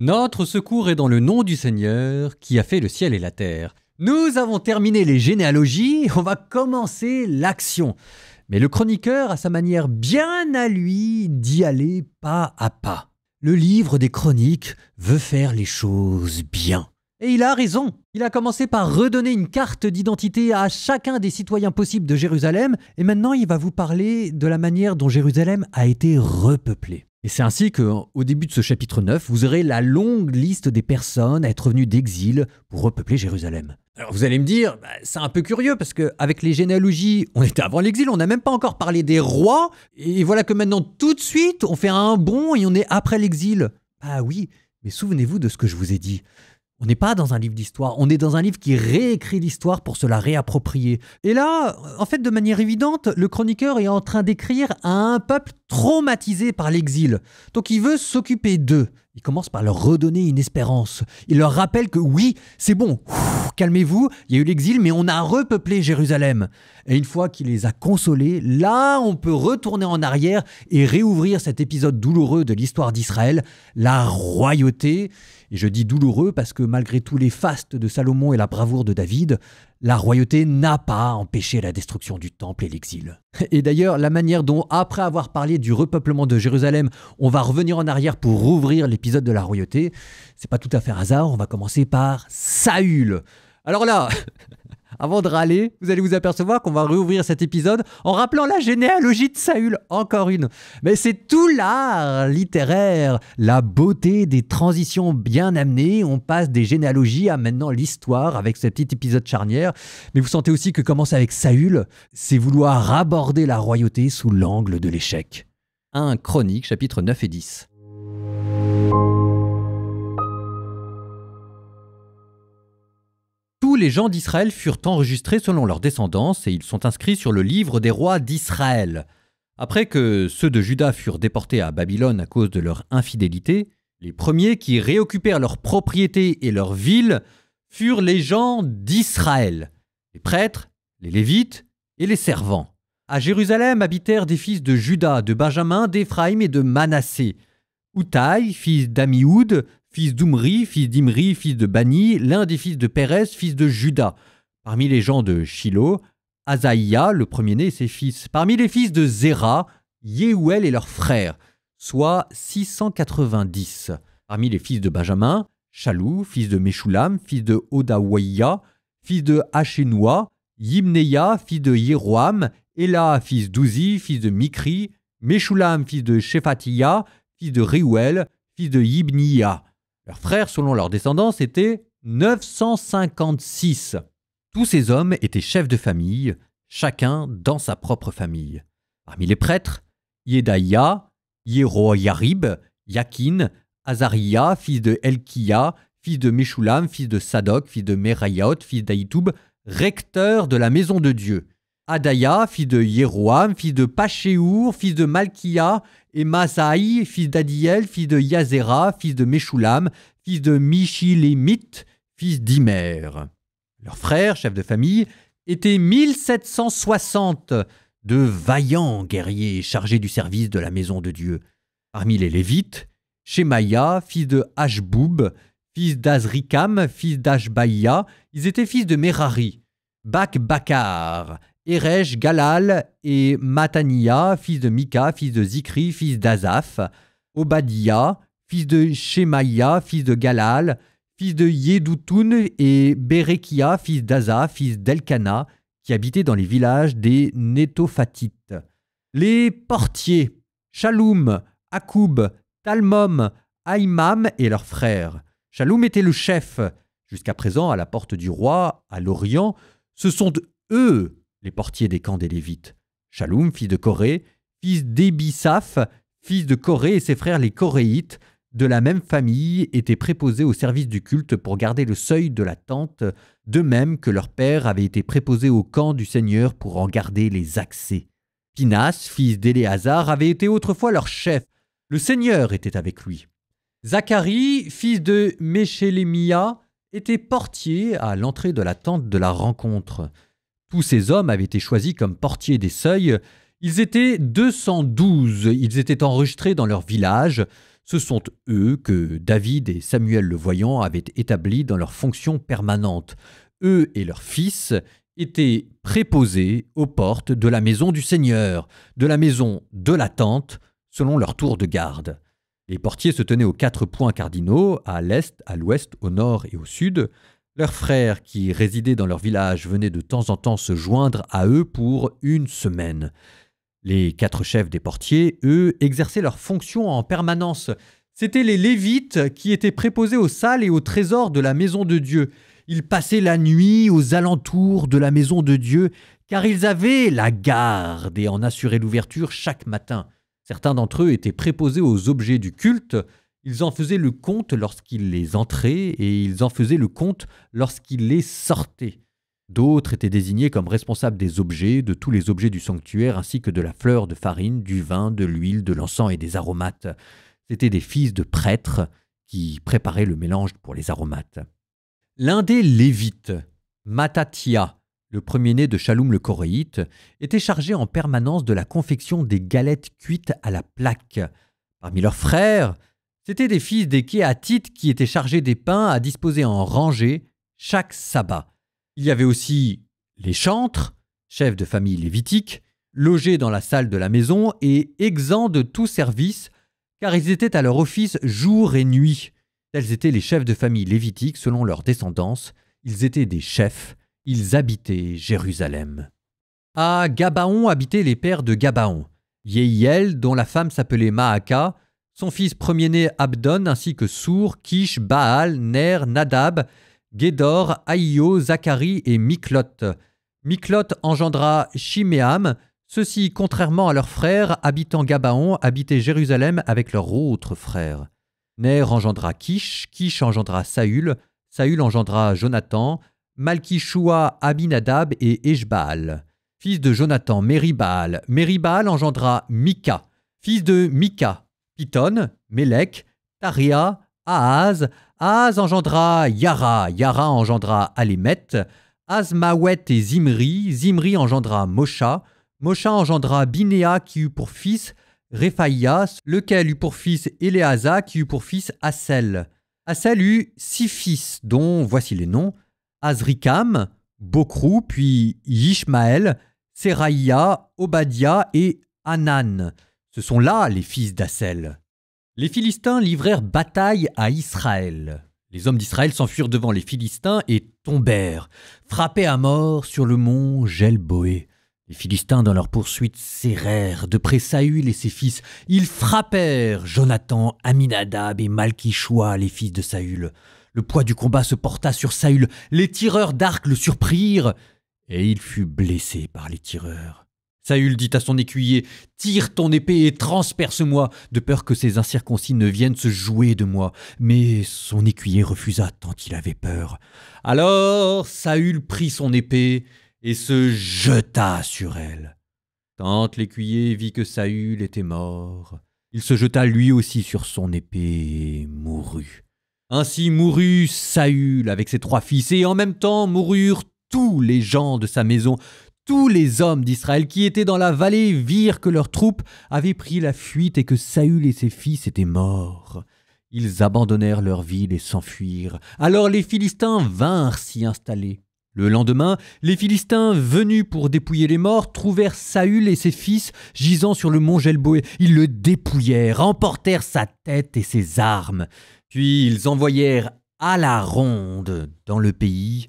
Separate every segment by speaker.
Speaker 1: Notre secours est dans le nom du Seigneur qui a fait le ciel et la terre. Nous avons terminé les généalogies, on va commencer l'action. Mais le chroniqueur a sa manière bien à lui d'y aller pas à pas. Le livre des chroniques veut faire les choses bien. Et il a raison. Il a commencé par redonner une carte d'identité à chacun des citoyens possibles de Jérusalem, et maintenant il va vous parler de la manière dont Jérusalem a été repeuplée. Et c'est ainsi qu'au début de ce chapitre 9, vous aurez la longue liste des personnes à être venues d'exil pour repeupler Jérusalem. Alors vous allez me dire, c'est un peu curieux parce qu'avec les généalogies, on était avant l'exil, on n'a même pas encore parlé des rois, et voilà que maintenant tout de suite, on fait un bond et on est après l'exil. Ah oui, mais souvenez-vous de ce que je vous ai dit. On n'est pas dans un livre d'histoire, on est dans un livre qui réécrit l'histoire pour se la réapproprier. Et là, en fait, de manière évidente, le chroniqueur est en train d'écrire à un peuple traumatisé par l'exil. Donc il veut s'occuper d'eux. Il commence par leur redonner une espérance. Il leur rappelle que oui, c'est bon, calmez-vous, il y a eu l'exil, mais on a repeuplé Jérusalem. Et une fois qu'il les a consolés, là, on peut retourner en arrière et réouvrir cet épisode douloureux de l'histoire d'Israël, la royauté. Et je dis douloureux parce que malgré tous les fastes de Salomon et la bravoure de David, la royauté n'a pas empêché la destruction du temple et l'exil. Et d'ailleurs, la manière dont, après avoir parlé du repeuplement de Jérusalem, on va revenir en arrière pour rouvrir l'épisode de la royauté, c'est pas tout à fait un hasard, on va commencer par Saül. Alors là, avant de râler, vous allez vous apercevoir qu'on va réouvrir cet épisode en rappelant la généalogie de Saül, encore une. Mais c'est tout l'art littéraire, la beauté des transitions bien amenées. On passe des généalogies à maintenant l'histoire avec ce petit épisode charnière. Mais vous sentez aussi que commencer avec Saül, c'est vouloir aborder la royauté sous l'angle de l'échec. 1 Chroniques, chapitres 9 et 10. Tous les gens d'Israël furent enregistrés selon leur descendance et ils sont inscrits sur le livre des rois d'Israël. Après que ceux de Juda furent déportés à Babylone à cause de leur infidélité, les premiers qui réoccupèrent leurs propriétés et leurs villes furent les gens d'Israël, les prêtres, les Lévites et les servants. À Jérusalem habitèrent des fils de Juda, de Benjamin, d'Éphraïm et de Manassé. Outaï, fils d'Amioud, fils d'Oumri, fils d'Imri, fils de Bani, l'un des fils de Pérez, fils de Juda. Parmi les gens de Shilo, Azaïa, le premier-né et ses fils. Parmi les fils de Zéra, Yéhouël et leurs frères, soit 690. Parmi les fils de Benjamin, Chalou, fils de Meshulam, fils de Odaouaïa, fils de Hachénoua, Yimneia, fils de Yéroam, Éla, fils d'Ouzi, fils de Mikri, Meshulam, fils de Shephatia, fils de Réouël, fils de Yibnia. Leurs frères, selon leur descendance, étaient 956. Tous ces hommes étaient chefs de famille, chacun dans sa propre famille. Parmi les prêtres, Yedaïa, Yeroyarib, Yakin, Azaria, fils de Elkia, fils de Meshulam, fils de Sadok, fils de Merayot, fils d'Aïtoub, recteur de la maison de Dieu. Adaïa, fils de Yéroam, fils de Pachéour, fils de Malkia, et Masaï, fils d'Adiel, fils de Yazéra, fils de Meshulam, fils de Michilémite, fils d'Imer. Leurs frères, chefs de famille, étaient 1760 de vaillants guerriers chargés du service de la maison de Dieu. Parmi les Lévites, Shemaïa, fils de Hashboub, fils d'Azrikam, fils d'Ashbaïa, ils étaient fils de Merari. Bakar, Eresh, Galal et Matania, fils de Mika, fils de Zikri, fils d'Azaph, Obadiah, fils de Shemaïa, fils de Galal, fils de Yedoutoun et Berekia, fils d'Aza, fils d'Elkana, qui habitaient dans les villages des Nétophatites. Les portiers, Shaloum, Akoub, Talmom, Aïmam et leurs frères. Shaloum était le chef. Jusqu'à présent, à la porte du roi, à l'Orient, ce sont eux les portiers des camps des Lévites. Shaloum, fils de Coré, fils d'Ébissaph, fils de Coré et ses frères les Coréites, de la même famille, étaient préposés au service du culte pour garder le seuil de la tente, de même que leur père avait été préposé au camp du Seigneur pour en garder les accès. Pinas, fils d'Éléazar, avait été autrefois leur chef. Le Seigneur était avec lui. Zacharie, fils de Méchélémia, était portier à l'entrée de la tente de la rencontre. Tous ces hommes avaient été choisis comme portiers des seuils. Ils étaient 212. Ils étaient enregistrés dans leur village, Ce sont eux que David et Samuel le voyant avaient établis dans leur fonction permanente. Eux et leurs fils étaient préposés aux portes de la maison du Seigneur, de la maison de la tente, selon leur tour de garde. Les portiers se tenaient aux 4 points cardinaux, à l'est, à l'ouest, au nord et au sud. Leurs frères qui résidaient dans leur village venaient de temps en temps se joindre à eux pour une semaine. Les 4 chefs des portiers, eux, exerçaient leurs fonctions en permanence. C'étaient les Lévites qui étaient préposés aux salles et aux trésors de la maison de Dieu. Ils passaient la nuit aux alentours de la maison de Dieu, car ils avaient la garde et en assuraient l'ouverture chaque matin. Certains d'entre eux étaient préposés aux objets du culte. Ils en faisaient le compte lorsqu'ils les entraient et ils en faisaient le compte lorsqu'ils les sortaient. D'autres étaient désignés comme responsables des objets, de tous les objets du sanctuaire, ainsi que de la fleur de farine, du vin, de l'huile, de l'encens et des aromates. C'étaient des fils de prêtres qui préparaient le mélange pour les aromates. L'un des Lévites, Mattathia, le premier-né de Shaloum le Coréite, était chargé en permanence de la confection des galettes cuites à la plaque. Parmi leurs frères, c'étaient des fils des Kéhatites qui étaient chargés des pains à disposer en rangée chaque sabbat. Il y avait aussi les chantres, chefs de famille lévitiques, logés dans la salle de la maison et exempts de tout service, car ils étaient à leur office jour et nuit. Tels étaient les chefs de famille lévitiques selon leur descendance. Ils étaient des chefs, ils habitaient Jérusalem. À Gabaon habitaient les pères de Gabaon, Yehiel, dont la femme s'appelait Maaka, son fils premier-né Abdon, ainsi que Sour, Kish, Baal, Ner, Nadab, Gédor, Aïo, Zacharie et Miklot. Miklot engendra Shiméam. Ceux-ci, contrairement à leurs frères, habitant Gabaon, habitaient Jérusalem avec leurs autres frères. Ner engendra Kish, Kish engendra Saül, Saül engendra Jonathan, Malkishua, Abinadab et Eshbaal. Fils de Jonathan, Méribaal. Méribaal engendra Mika. Fils de Mika, Piton, Mélec, Taria, Ahaz. Ahaz engendra Yara. Yara engendra Alémet. Azmawet et Zimri. Zimri engendra Mosha. Mosha engendra Binéa qui eut pour fils Réphaïa, lequel eut pour fils Éléasa qui eut pour fils Assel. Assel eut 6 fils, dont voici les noms: Azrikam, Bokrou, puis Yishmaël, Seraïa, Obadia et Hanan. Ce sont là les fils d'Assel. Les Philistins livrèrent bataille à Israël. Les hommes d'Israël s'enfuirent devant les Philistins et tombèrent, frappés à mort sur le mont Gelboé. Les Philistins, dans leur poursuite, serrèrent de près Saül et ses fils. Ils frappèrent Jonathan, Aminadab et Malkishua, les fils de Saül. Le poids du combat se porta sur Saül. Les tireurs d'arc le surprirent, et il fut blessé par les tireurs. Saül dit à son écuyer: « Tire ton épée et transperce-moi, de peur que ces incirconcis ne viennent se jouer de moi. » Mais son écuyer refusa tant il avait peur. Alors Saül prit son épée et se jeta sur elle. Quand l'écuyer vit que Saül était mort, il se jeta lui aussi sur son épée et mourut. Ainsi mourut Saül avec ses 3 fils, et en même temps moururent tous les gens de sa maison. Tous les hommes d'Israël qui étaient dans la vallée virent que leurs troupes avaient pris la fuite et que Saül et ses fils étaient morts. Ils abandonnèrent leur ville et s'enfuirent. Alors les Philistins vinrent s'y installer. Le lendemain, les Philistins, venus pour dépouiller les morts, trouvèrent Saül et ses fils gisant sur le mont Gelboé. Ils le dépouillèrent, emportèrent sa tête et ses armes. Puis ils envoyèrent à la ronde dans le pays.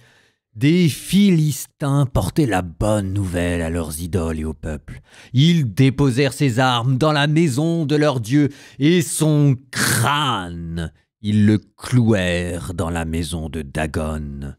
Speaker 1: Des Philistins portaient la bonne nouvelle à leurs idoles et au peuple. Ils déposèrent ses armes dans la maison de leur Dieu, et son crâne, ils le clouèrent dans la maison de Dagon.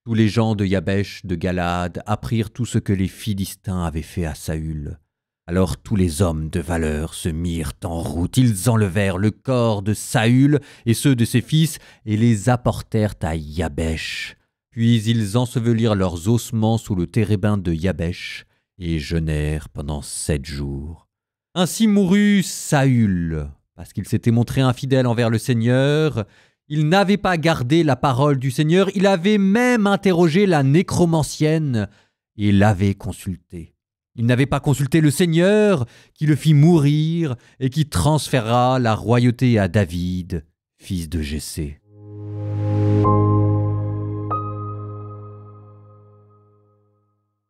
Speaker 1: Tous les gens de Yabesh, de Galaad, apprirent tout ce que les Philistins avaient fait à Saül. Alors tous les hommes de valeur se mirent en route. Ils enlevèrent le corps de Saül et ceux de ses fils et les apportèrent à Yabesh. Puis ils ensevelirent leurs ossements sous le térébinthe de Yabesh et jeûnèrent pendant 7 jours. Ainsi mourut Saül, parce qu'il s'était montré infidèle envers le Seigneur. Il n'avait pas gardé la parole du Seigneur, il avait même interrogé la nécromancienne et l'avait consultée. Il n'avait pas consulté le Seigneur, qui le fit mourir et qui transféra la royauté à David, fils de Jessé.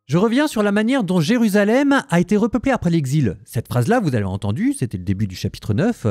Speaker 1: Je reviens sur la manière dont Jérusalem a été repeuplée après l'exil. Cette phrase-là, vous avez entendu, c'était le début du chapitre 9.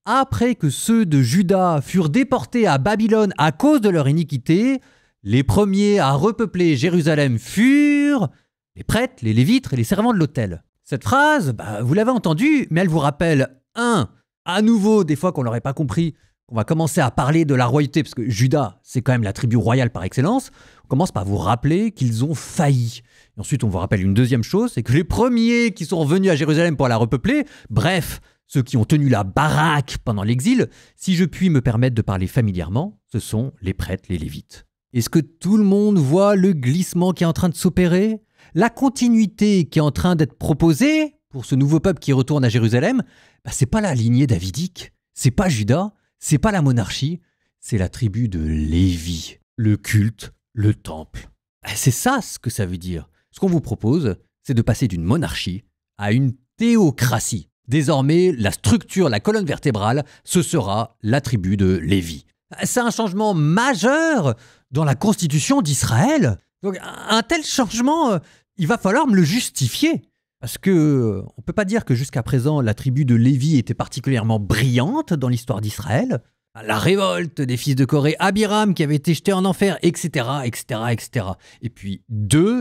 Speaker 1: Après que ceux de Juda furent déportés à Babylone à cause de leur iniquité, les premiers à repeupler Jérusalem furent les prêtres, les lévites et les servants de l'autel. Cette phrase, vous l'avez entendue, mais elle vous rappelle, à nouveau, des fois qu'on l'aurait pas compris, on va commencer à parler de la royauté, parce que Juda, c'est quand même la tribu royale par excellence. On commence par vous rappeler qu'ils ont failli. Et ensuite, on vous rappelle une deuxième chose, c'est que les premiers qui sont revenus à Jérusalem pour la repeupler, bref, ceux qui ont tenu la baraque pendant l'exil, si je puis me permettre de parler familièrement, ce sont les prêtres, les lévites. Est-ce que tout le monde voit le glissement qui est en train de s'opérer ? La continuité qui est en train d'être proposée pour ce nouveau peuple qui retourne à Jérusalem, c'est pas la lignée davidique, c'est pas Juda, c'est pas la monarchie, c'est la tribu de Lévi, le culte, le temple. C'est ça ce que ça veut dire. Ce qu'on vous propose, c'est de passer d'une monarchie à une théocratie. Désormais, la structure, la colonne vertébrale, ce sera la tribu de Lévi. C'est un changement majeur dans la constitution d'Israël. Donc un tel changement, il va falloir me le justifier. Parce que on ne peut pas dire que jusqu'à présent, la tribu de Lévi était particulièrement brillante dans l'histoire d'Israël. La révolte des fils de Corée, Abiram qui avait été jeté en enfer, etc., etc., etc. Et puis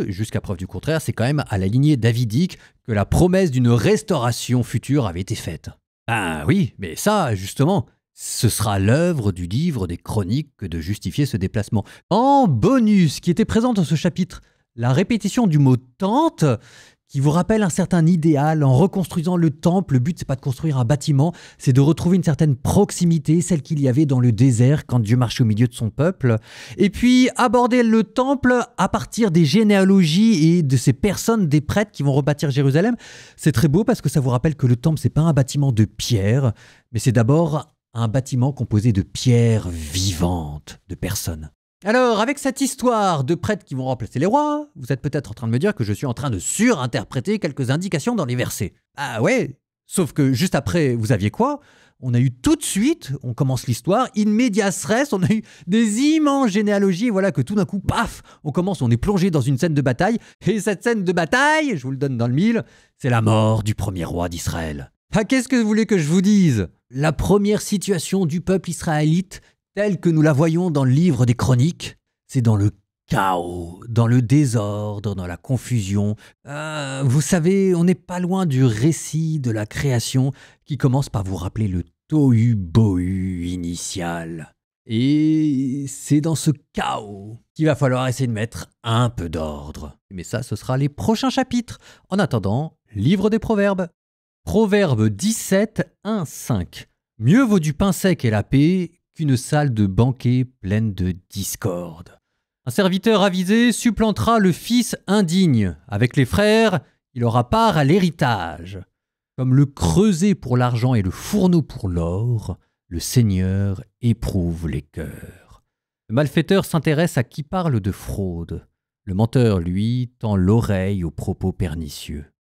Speaker 1: jusqu'à preuve du contraire, c'est quand même à la lignée davidique que la promesse d'une restauration future avait été faite. Ah oui, mais ça, justement, ce sera l'œuvre du livre des Chroniques que de justifier ce déplacement. En bonus, qui était présent dans ce chapitre, la répétition du mot « tente » qui vous rappelle un certain idéal. En reconstruisant le temple, le but, c'est pas de construire un bâtiment, c'est de retrouver une certaine proximité, celle qu'il y avait dans le désert quand Dieu marchait au milieu de son peuple. Et puis, aborder le temple à partir des généalogies et de ces personnes, des prêtres qui vont rebâtir Jérusalem. C'est très beau parce que ça vous rappelle que le temple, c'est pas un bâtiment de pierre, mais c'est d'abord un bâtiment composé de pierres vivantes, de personnes. Alors, avec cette histoire de prêtres qui vont remplacer les rois, vous êtes peut-être en train de me dire que je suis en train de surinterpréter quelques indications dans les versets. Ah ouais, sauf que juste après, vous aviez quoi ? On a eu tout de suite, on commence l'histoire, in medias res, on a eu des immenses généalogies, et voilà que tout d'un coup, paf, on est plongé dans une scène de bataille, et cette scène de bataille, je vous le donne dans le mille, c'est la mort du premier roi d'Israël. Ah, qu'est-ce que vous voulez que je vous dise ? La première situation du peuple israélite, telle que nous la voyons dans le livre des Chroniques, c'est dans le chaos, dans le désordre, dans la confusion. Vous savez, on n'est pas loin du récit de la création qui commence par vous rappeler le tohu-bohu initial. Et c'est dans ce chaos qu'il va falloir essayer de mettre un peu d'ordre. Mais ça, ce sera les prochains chapitres. En attendant, livre des Proverbes. Proverbe 17, 1, 5. Mieux vaut du pain sec et la paix qu'une salle de banquet pleine de discorde. Un serviteur avisé supplantera le fils indigne. Avec les frères, il aura part à l'héritage. Comme le creuset pour l'argent et le fourneau pour l'or, le Seigneur éprouve les cœurs. Le malfaiteur s'intéresse à qui parle de fraude. Le menteur, lui, tend l'oreille aux propos pernicieux.